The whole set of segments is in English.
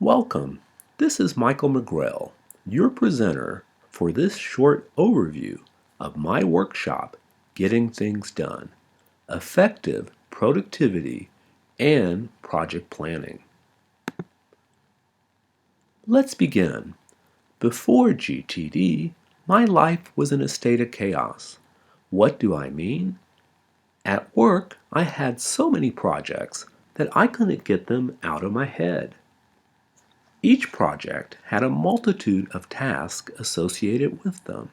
Welcome. This is Michael McGrail, your presenter for this short overview of my workshop, Getting Things Done, Effective Productivity and Project Planning. Let's begin. Before GTD, my life was in a state of chaos. What do I mean? At work, I had so many projects that I couldn't get them out of my head. Each project had a multitude of tasks associated with them.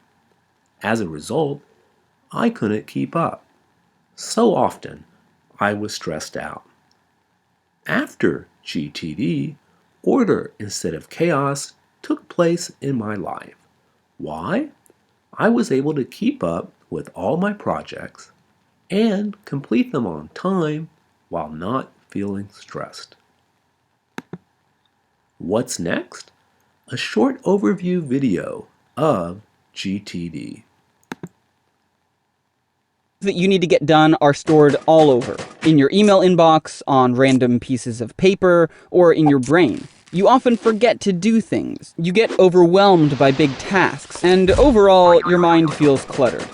As a result, I couldn't keep up. So often, I was stressed out. After GTD, order instead of chaos took place in my life. Why? I was able to keep up with all my projects and complete them on time while not feeling stressed. What's next? A short overview video of GTD. That you need to get done are stored all over, in your email inbox, on random pieces of paper, or in your brain. You often forget to do things, you get overwhelmed by big tasks, and overall, your mind feels cluttered.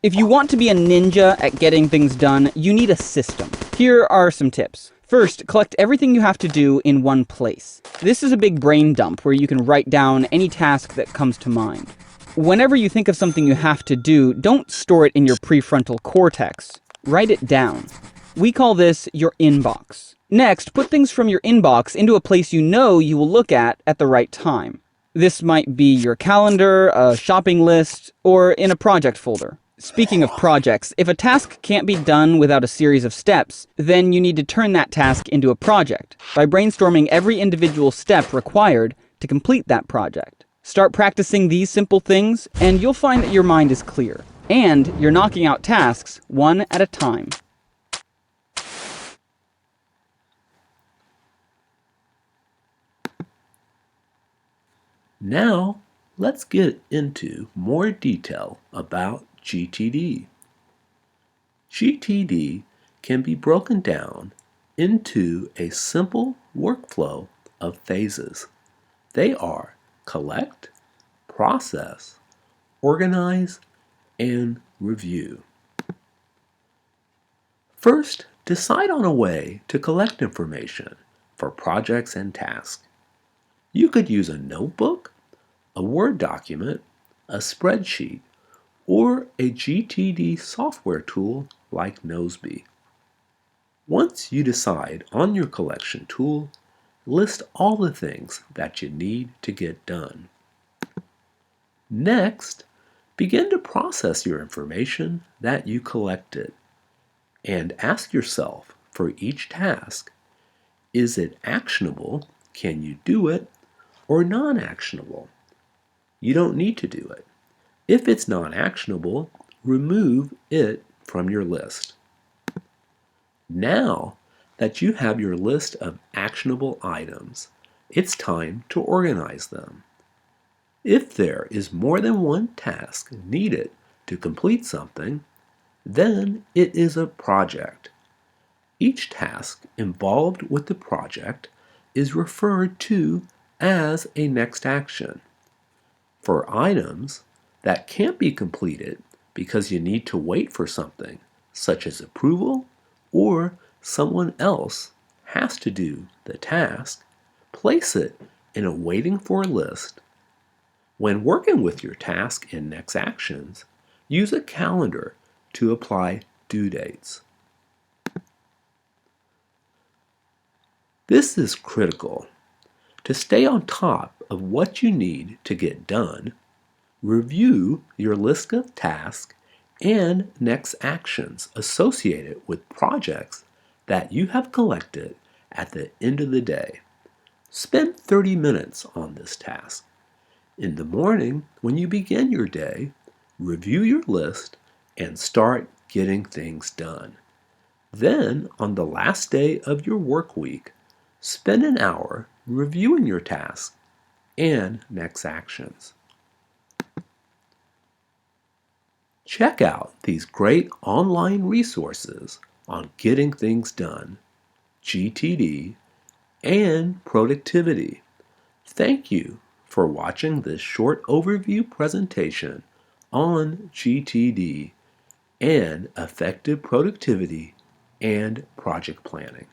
If you want to be a ninja at getting things done, you need a system. Here are some tips. First, collect everything you have to do in one place. This is a big brain dump where you can write down any task that comes to mind. Whenever you think of something you have to do, don't store it in your prefrontal cortex. Write it down. We call this your inbox. Next, put things from your inbox into a place you know you will look at the right time. This might be your calendar, a shopping list, or in a project folder. Speaking of projects, if a task can't be done without a series of steps, then you need to turn that task into a project by brainstorming every individual step required to complete that project. Start practicing these simple things, and you'll find that your mind is clear, and you're knocking out tasks one at a time. Now, let's get into more detail about GTD. GTD can be broken down into a simple workflow of phases. They are collect, process, organize, and review. First, decide on a way to collect information for projects and tasks. You could use a notebook, a Word document, a spreadsheet, or a GTD software tool like Noseby. Once you decide on your collection tool, list all the things that you need to get done. Next, begin to process your information that you collected and ask yourself for each task, is it actionable, can you do it, or non-actionable? You don't need to do it. If it's non-actionable, remove it from your list. Now that you have your list of actionable items, it's time to organize them. If there is more than one task needed to complete something, then it is a project. Each task involved with the project is referred to as a next action. For items that can't be completed because you need to wait for something, such as approval or someone else has to do the task, place it in a waiting for list. When working with your task in next actions, use a calendar to apply due dates. This is critical. To stay on top of what you need to get done, review your list of tasks and next actions associated with projects that you have collected at the end of the day. Spend 30 minutes on this task. In the morning, when you begin your day, review your list and start getting things done. Then, on the last day of your work week, spend an hour reviewing your tasks and next actions. Check out these great online resources on getting things done, GTD, and productivity Thank you for watching this short overview presentation on GTD and effective productivity and project planning.